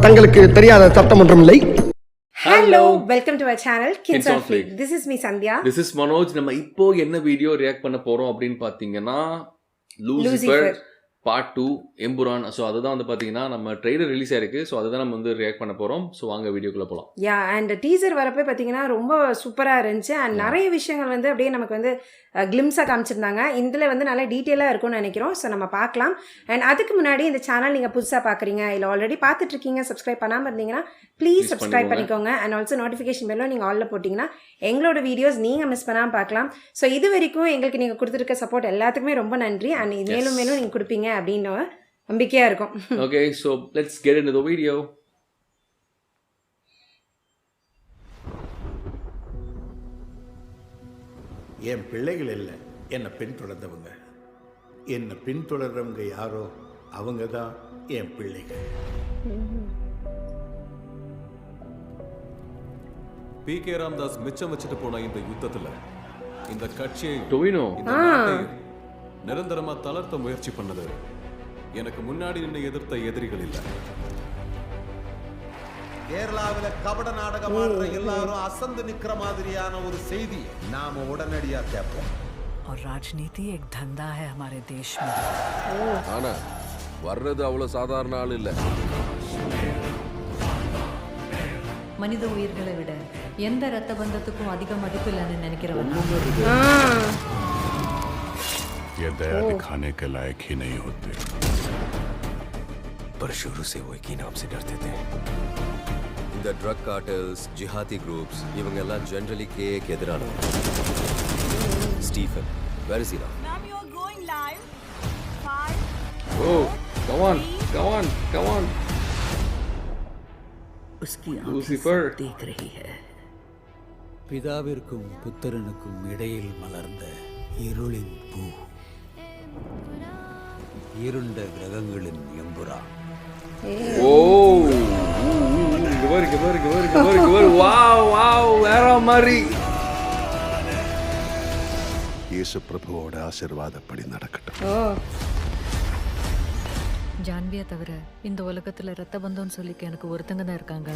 தங்களுக்கு தெரியாத சட்டம் ஒன்றும் இல்லை. Hello, welcome to our channel Kids on Fleek. This is me Sandhya. This is Manoj. நம்ம இப்போ என்ன வீடியோ ரியாக்ட் பண்ண போறோம் அப்படின்னு பாத்தீங்கன்னா லூசிஃபர் பார்ட் 2 எம்புரான். ஸோ அதுதான் வந்து பார்த்தீங்கன்னா நம்ம ட்ரெய்லர் ரிலீஸ் ஆயிருக்கு. ஸோ அதுதான் நம்ம வந்து ரியாக்ட் பண்ண போகிறோம். ஸோ வாங்க வீடியோக்குள்ளே போகலாம். யா அண்ட் டீசர் வரப்போ பார்த்தீங்கன்னா ரொம்ப சூப்பராக இருந்துச்சு. அண்ட் நிறைய விஷயங்கள் வந்து அப்படியே நமக்கு வந்து கிளிம்ஸாக காமிச்சிருந்தாங்க. இதில் வந்து நல்லா டீட்டெயிலாக இருக்கும்னு நினைக்கிறோம். ஸோ நம்ம பார்க்கலாம். அண்ட் அதுக்கு முன்னாடி இந்த சேனல் நீங்கள் புதுசாக பார்க்குறீங்க இல்லை ஆல்ரெடி பார்த்துட்ருக்கீங்க, சப்ஸ்கிரைப் பண்ணாமல் இருந்தீங்கன்னா ப்ளீஸ் சப்ஸ்கிரைப் பண்ணிக்கோங்க. அண்ட் ஆல்சோ நோட்டிஃபிகேஷன் பெல்லும் நீங்கள் ஆலில் போட்டிங்கன்னா எங்களோட வீடியோஸ் நீங்கள் மிஸ் பண்ணாமல் பார்க்கலாம். ஸோ இது வரைக்கும் எங்களுக்கு நீங்கள் கொடுத்துருக்க சப்போர்ட் எல்லாத்துக்குமே ரொம்ப நன்றி. அண்ட் மேலும் மேலும் நீங்கள் கொடுப்பீங்க அப்படின்னு நம்பிக்கையாக இருக்கும். Okay, so let's get into the video. என் பிள்ளைகள் இல்லை, என்னை பின்தொடர்ந்தவங்க. என்னை பின்தொடர்றவங்க யாரோ அவங்க தான் என் பிள்ளைகள். பி.கே. ராமதாஸ் மிச்சம் வச்சுட்டு போன இந்த யுத்தத்துல இந்த கட்சியை டொவினோ இந்த நாட்டை நிரந்தரமா தளர்த்த முயற்சி பண்ணது எனக்கு முன்னாடி நின்று எதிர்த்த எதிரிகள் இல்லை. கேரளாவில கபட நாடகம் ஆடுற எல்லாரும் அசந்து நிக்கிற மாதிரியான ஒரு செய்தி நாம உடனடியா கேட்போம். और राजनीति एक धंधा है हमारे देश में. ஆனா வர்றது அவ்வளவு சாதாரண ஆள் இல்ல. மனித உயிர்களை விட எந்த ரத்த பந்தத்துக்கும் அதிக மதிப்பு இல்லைன்னு நினைக்கிறவன் ये दया दिखाने के लायक ही नहीं होते. पर शुरू से वो एक ही नाम से डरते थे. இந்த ட்ரக் கார்ட்டல்ஸ், ஜிஹாதி குரூப்ஸ் இவங்க எல்லாம் ஜெனரலி கேக்கு எதிரானவங்க. Stephen, where is he now? Ma'am, you are going live. 5. Oh, come on, come on, come on. उसकी Lucifer देख रही है. பிதாவிற்கும் புத்திரனுக்கும் இடையில் மலர்ந்த இருளின் பூ, இருண்ட கிரகங்களின் எம்புரா. ஓ கவர் வாவ் வாவ் வேற மாதிரி. இயேசு பிரபுவோட ஆசீர்வாதப்படி நடக்கட்டும். ஜான்வியை தவிர இந்த உலகத்துல ரத்த பந்தம்னு சொல்லிக்க எனக்கு ஒருத்தங்க தான் இருக்காங்க.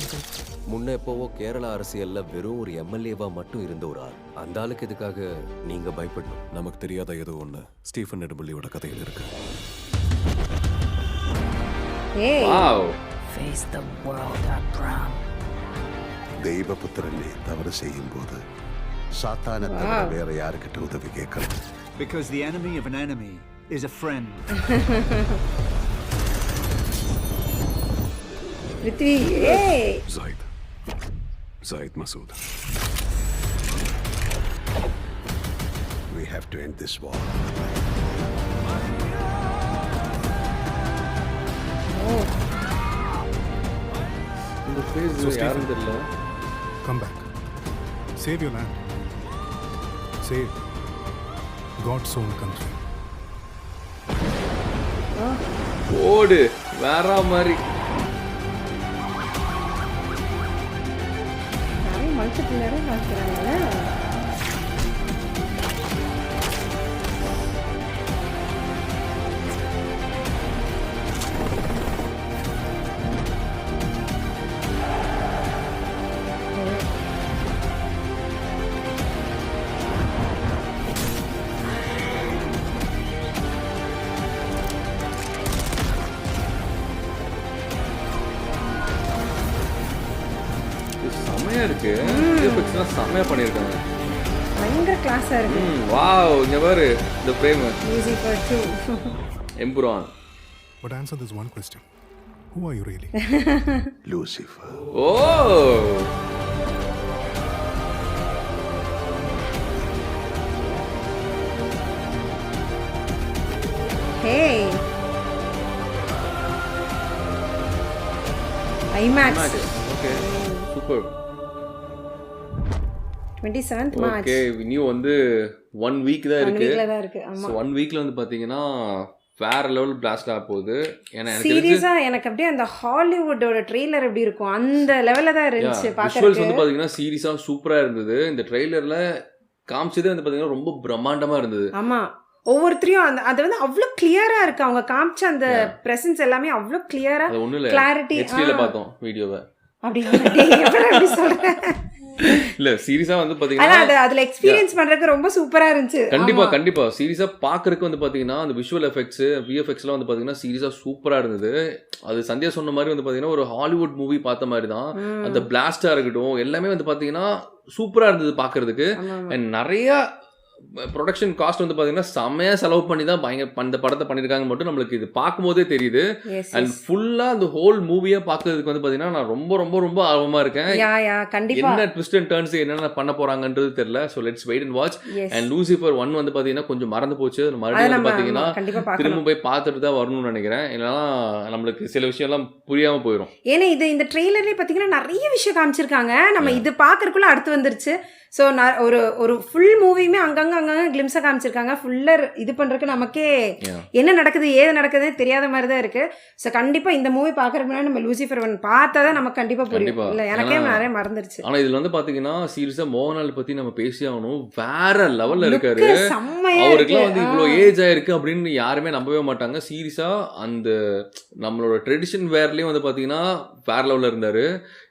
முன்ன எப்போவோ கேரளா அரசியல்ல வெறும் ஒரு எம்எல்ஏவா மட்டும் இருந்த ஒரு ஆள். அந்த ஆளுக்கு எதுக்காக நீங்க பயப்படணும்? நமக்கு தெரியாத ஏதோ ஒண்ணு ஸ்டீஃபன் நெடும்பள்ளியோட கதையில் இருக்கு. Wow. Face the world, Abraham. தெய்வபுத்திரனை தவறு செய்யும் போது சாத்தானை தவிர வேற யாருக்கிட்ட உதவி கேட்கலாம்? Because the enemy of an enemy is a friend. Prithvi Zaid Masood. We have to end this war. இந்த ஃபேஸ் யாரும் தெரியல. Come back. Save your land. Save God's own country. ஓடு வேற மாதிரி. நிறைய மல்டிபிள் நேரம் காமிக்கிறாங்கல்ல. செமையா இருக்கு. இதை பத்தினா செமையா பண்ணிருக்காங்க. பயங்கர கிளாஸா இருக்கு. வாவ், இங்க பாரு the frame. Lucifer 2. Empuraan. But answer this one question. Who are you really? Lucifer. ஓ Hey. IMAX. Okay super. 27th March. Okay, new வந்து 1 வீக் தான் இருக்கு. 1 வீக்ல தான் இருக்கு. ஆமா. சோ 1 வீக்ல வந்து பாத்தீங்கன்னா வேற லெவல் பிளாஸ்ட் ஆக போகுது. ஏன்னா எனக்கு சீரியஸா எனக்கு அப்படியே அந்த ஹாலிவுட்டோட ட்ரெய்லர் எப்படி இருக்கும் அந்த லெவல்ல தான் இருந்துச்சு பார்க்கறதுக்கு. விஷுவல்ஸ் வந்து பாத்தீங்கன்னா சீரியஸா சூப்பரா இருந்தது. இந்த ட்ரெய்லர்ல காமிச்சதே வந்து பாத்தீங்கன்னா ரொம்ப பிரம்மாண்டமா இருந்தது. ஆமா. ஒவ்வொருத்தரையும் அந்த அது வந்து அவ்வளோ கிளியரா இருக்கு. அவங்க காமிச்ச அந்த பிரசன்ஸ் எல்லாமே அவ்வளோ கிளியரா, அது ஒண்ணும் இல்ல, கிளாரிட்டி. ஹெச்டில பார்த்தோம் வீடியோவை. அப்படி சொல்றேன். இல்ல சீரியஸா வந்து ஆனா பாத்தீங்கன்னா அதுல எக்ஸ்பீரியன்ஸ் பண்றதுக்கு ரொம்ப சூப்பரா இருந்துச்சு. கண்டிப்பா சீரியஸா பாக்குறதுக்கு வந்து பாத்தீங்கன்னா அந்த விஷுவல் எஃபெக்ட்ஸ் விஎஃப்எக்ஸ் எல்லாம் வந்து பாத்தீங்கன்னா சீரியஸா சூப்பரா இருந்தது. அது சந்தியா சொன்ன மாதிரி வந்து பாத்தீங்கன்னா ஒரு ஹாலிவுட் மூவி பார்த்த மாதிரி தான். அந்த பிளாஸ்டா இருக்கட்டும் எல்லாமே வந்து பாத்தீங்கன்னா சூப்பரா இருந்தது பாக்குறதுக்கு. அண்ட் நிறைய ப்ரொடக்ஷன் காஸ்ட் வந்து பாத்தீங்கன்னா செமையா செலவு பண்ணி தான் இந்த படத்தை பண்ணிருக்காங்க மட்டும் நம்மளுக்கு இது பார்க்கும்போதே தெரியுது. அண்ட் ஃபுல்லா அந்த ஹோல் மூவியா பாக்குறதுக்கு வந்து பாத்தீங்கன்னா நான் ரொம்ப ரொம்ப ரொம்ப ஆர்வமா இருக்கேன். என்ன ட்விஸ்ட் அண்ட் டர்ன்ஸ் என்னென்ன பண்ண போறாங்கன்றது தெரியல. So let's wait and watch. And Lucifer 1 வந்து பாத்தீங்கன்னா கொஞ்சம் மறந்து போச்சு. மறுபடியும் வந்து பாத்தீங்கன்னா திரும்ப போய் பார்த்துட்டு தான் வரணும்னு நினைக்கிறேன். இல்லைன்னா நம்மளுக்கு சில விஷயம் எல்லாம் புரியாம போயிடும். ஏன்னா இந்த ட்ரெய்லர்லேயே பாத்தீங்கன்னா நிறைய விஷயம் காமிச்சிருக்காங்க. நம்ம இது பாக்குறதுக்குள்ள அடுத்து வந்துருச்சு. ஸோ நான் ஒரு ஃபுல் மூவியுமே அங்கங்கே கிளிம்ஸாக காமிச்சிருக்காங்க. ஃபுல்லாக இது பண்ணுறதுக்கு நமக்கே என்ன நடக்குது ஏது நடக்குதுன்னு தெரியாத மாதிரி தான் இருக்குது. ஸோ கண்டிப்பாக இந்த மூவி பார்க்குறதுக்கு முன்னாடி நம்ம லூசிஃபர் 1 பார்த்தா தான் நமக்கு கண்டிப்பாக புரியும். இல்லை எனக்கே நிறைய மறந்துருச்சு. ஆனால் இதில் வந்து பார்த்தீங்கன்னா சீரியஸாக மோகன்லால் பற்றி நம்ம பேசி ஆகணும். வேற லெவலில் இருக்காரு. அவருக்குலாம் வந்து இவ்வளோ ஏஜ் ஆயிருக்கு அப்படின்னு யாருமே நம்பவே மாட்டாங்க. சீரியஸாக அந்த நம்மளோட ட்ரெடிஷன் வேர்லேயும் வந்து பார்த்தீங்கன்னா வேற லெவலில் இருந்தார்.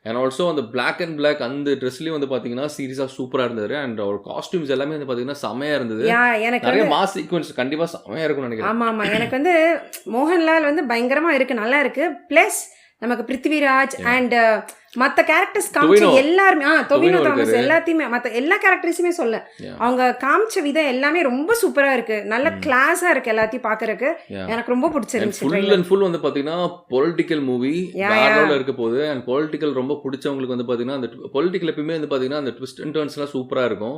அண்ட் ஆல்சோ அந்த பிளாக் அண்ட் பிளாக் அந்த ட்ரெஸ்லயும் வந்து பாத்தீங்கன்னா சீரியஸா சூப்பரா இருந்தது. அண்ட் அவர் காஸ்டியூம்ஸ் எல்லாமே வந்து பாத்தீங்கன்னா செமையா இருந்தது. நிறைய மாஸ் சீக்வென்ஸ் கண்டிப்பா செமையா இருக்கும்னு நினைக்கிறேன். ஆமா எனக்கு வந்து மோகன்லால் வந்து பயங்கரமா இருக்கு, நல்லா இருக்கு. பிளஸ் நமக்கு பிருத்திவிராஜ் அண்ட் மற்ற கேரக்டர்ஸ் காமிச்ச எல்லாருமே டொவினோ தாமஸ் எல்லாத்தையுமே மற்ற எல்லா கேரக்டர்ஸுமே சொல்ல அவங்க காமிச்ச விதம் எல்லாமே ரொம்ப சூப்பரா இருக்கு. நல்ல கிளாஸா இருக்கு எல்லாத்தையும் பாக்குறதுக்கு. எனக்கு ரொம்ப பிடிச்சிருந்துச்சு. ஃபுல் அண்ட் ஃபுல் வந்து பாத்தீங்கன்னா பொலிட்டிக்கல் மூவி வேற இருக்க போகுது. அண்ட் பொலிட்டிக்கல் ரொம்ப பிடிச்சவங்களுக்கு வந்து பாத்தீங்கன்னா அந்த பொலிட்டிக்கல் எப்பயுமே வந்து பாத்தீங்கன்னா அந்த ட்விஸ்ட் அண்ட் டர்ன்ஸ் எல்லாம் சூப்பரா இருக்கும்.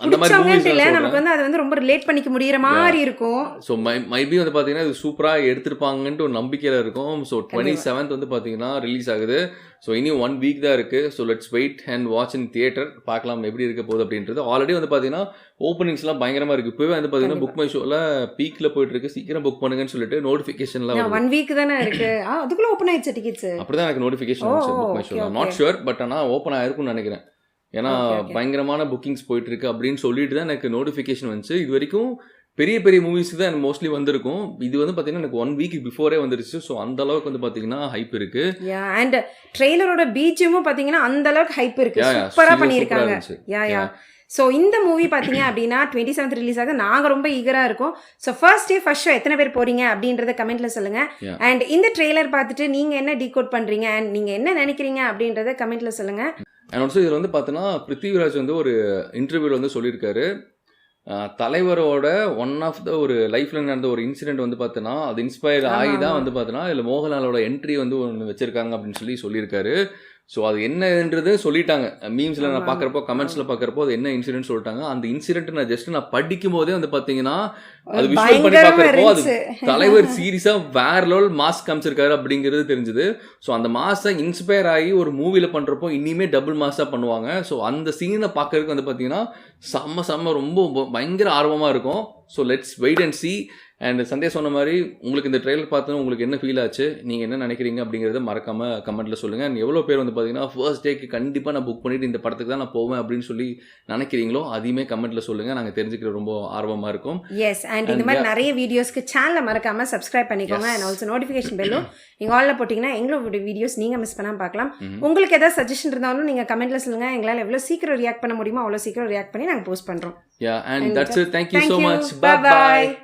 அந்த மாதிரி மூவிஸ் இல்ல நமக்கு வந்து அது வந்து ரொம்ப ரிலேட் பண்ணிக்க முடியற மாதிரி இருக்கும். சோ மைபி வந்து பாத்தீங்கன்னா இது சூப்பரா எடுத்துருப்பாங்கன்னு ஒரு நம்பிக்கையில இருக்கும். சோ 27th வந்து பாத்தீங்கன்னா ரிலீஸ் ஆகுது. ஸோ இனி 1 வீக் தான் இருக்குது. So let's wait and watch in theatre. பார்க்கலாம் எப்படி இருக்க போகுது அப்படின்றது. ஆல்ரெடி வந்து பார்த்தீங்கன்னா ஓப்பனிங்ஸ்லாம் பயங்கரமாக இருக்குது. இப்போவே வந்து பார்த்தீங்கன்னா புக் மை ஷோவில் பீக்கில் போயிட்டு இருக்கு. சீக்கிரம் புக் பண்ணுங்கன்னு சொல்லிட்டு நோட்டிஃபிகேஷன்லாம் 1 வீக் தானே இருக்கு. அதுக்குள்ளே ஓப்பன் ஆயிடுச்சு டிக்கெட்ஸ். அப்படி தான் எனக்கு நோட்டிஃபிகேஷன் வந்துச்சு புக் மை ஷோவில். நாட் ஷுர் பட் ஆனால் ஓப்பன் ஆயிருக்கும்னு நினைக்கிறேன். ஏன்னா பயங்கரமான புக்கிங்ஸ் போயிட்டு இருக்கு அப்படின்னு சொல்லிட்டு தான் எனக்கு நோட்டிஃபிகேஷன் வந்துச்சு. இது வரைக்கும் பெரிய பெரிய மூவிஸ்க்கு தான் மோஸ்ட்லி வந்திருக்கும். இது வந்து பார்த்தீங்கன்னா எனக்கு 1 வீக் பிஃபோரே வந்துருச்சு. ஸோ அந்த அளவுக்கு வந்து பார்த்தீங்கன்னா ஹைப் இருக்கு. அண்ட் ட்ரெய்லரோட பிஜிஎம்மும் பார்த்தீங்கன்னா அந்த அளவுக்கு ஹைப் இருக்கு. சூப்பராக பண்ணியிருக்காங்க. ஸோ இந்த மூவி பார்த்தீங்க அப்படின்னா 27th ரிலீஸ் ஆகுது. நாங்கள் ரொம்ப ஈகராக இருக்கோம். So first day first show எத்தனை பேர் போறீங்க அப்படின்றத கமெண்ட்ல சொல்லுங்க. அண்ட் இந்த ட்ரெய்லர் பார்த்துட்டு நீங்கள் என்ன டீகோட் பண்ணுறீங்க அண்ட் நீங்கள் என்ன நினைக்கிறீங்க அப்படின்றத கமெண்ட்ல சொல்லுங்க. அண்ட் ஆல்சோ இதில் வந்து பார்த்தோன்னா பிருத்திவிராஜ் வந்து ஒரு இன்டர்வியூவில் வந்து சொல்லியிருக்காரு. தலைவரோட ஒன் ஆஃப் த ஒரு லைஃப்ல நடந்த ஒரு இன்சிடென்ட் வந்து பார்த்தோன்னா அது இன்ஸ்பயர் ஆகி தான் வந்து பார்த்தோன்னா இதில் மோகன்லாலோட என்ட்ரி வந்து ஒன்று வச்சிருக்காங்க அப்படின்னு சொல்லியிருக்காரு. ஸோ அது என்னன்றது சொல்லிட்டாங்க. மீம்ஸில் நான் பார்க்குறப்போ கமெண்ட்ஸில் பார்க்குறப்போ அது என்ன இன்சிடென்ட் சொல்லிட்டாங்க. அந்த இன்சிடென்ட் நான் படிக்கும் போதே வந்து பார்த்தீங்கன்னா அது விஷுவல் பண்ணி பார்க்குறப்போ அது தலைவர் சீரியஸாக வேற லெவல் மாஸ் காமிச்சிருக்காரு அப்படிங்கிறது தெரிஞ்சுது. ஸோ அந்த மாஸை இன்ஸ்பயர் ஆகி ஒரு மூவியில் பண்ணுறப்போ இனிமே டபுள் மாஸாக பண்ணுவாங்க. ஸோ அந்த சீனை பார்க்கறதுக்கு வந்து பார்த்தீங்கன்னா செம்ம ரொம்ப பயங்கர ஆர்வமாக இருக்கும். So let's wait and see. And சந்தே சொன்ன மாதிரி உங்களுக்கு இந்த ட்ரெய்லர் பார்த்தோன்னா உங்களுக்கு என்ன ஃபீல் ஆச்சு, நீங்கள் என்ன நினைக்கிறீங்க அப்படிங்கிறத மறக்காமல் கமெண்ட்டில் சொல்லுங்கள். அண்ட் எவ்வளோ பேர் வந்து பார்த்தீங்கன்னா ஃபர்ஸ்ட் டேக்கு கண்டிப்பாக நான் புக் பண்ணிவிட்டு இந்த படத்துக்கு தான் நான் போவேன் அப்படின்னு சொல்லி நினைக்கிறீங்களோ அதையுமே கமெண்ட்டில் சொல்லுங்கள். நாங்கள் தெரிஞ்சுக்கிற ரொம்ப ஆர்வமாக இருக்கும். எஸ் அண்ட் இந்த மாதிரி நிறைய வீடியோஸ்க்கு சேனலை மறக்காமல் சப்ஸ்கிரைப் பண்ணிக்கோங்க. அண்ட் ஆல்சோ நோட்டிஃபிகேஷன் பெல்லும் நீங்கள் ஆலில் போட்டிங்கன்னா எங்களோட வீடியோஸ் நீங்கள் மிஸ் பண்ணாமல் பார்க்கலாம். உங்களுக்கு ஏதாவது சஜஷன் இருந்தாலும் நீங்கள் கமெண்ட்டில் சொல்லுங்கள். எங்களால் எவ்வளோ சீக்கிரம் ரியாக்ட் பண்ண முடியுமோ அவ்வளோ சீக்கிரம் ரியாக்ட் பண்ணி நாங்கள் போஸ்ட் பண்ணுறோம். Yeah, and that's it. Thank you so much. Bye bye.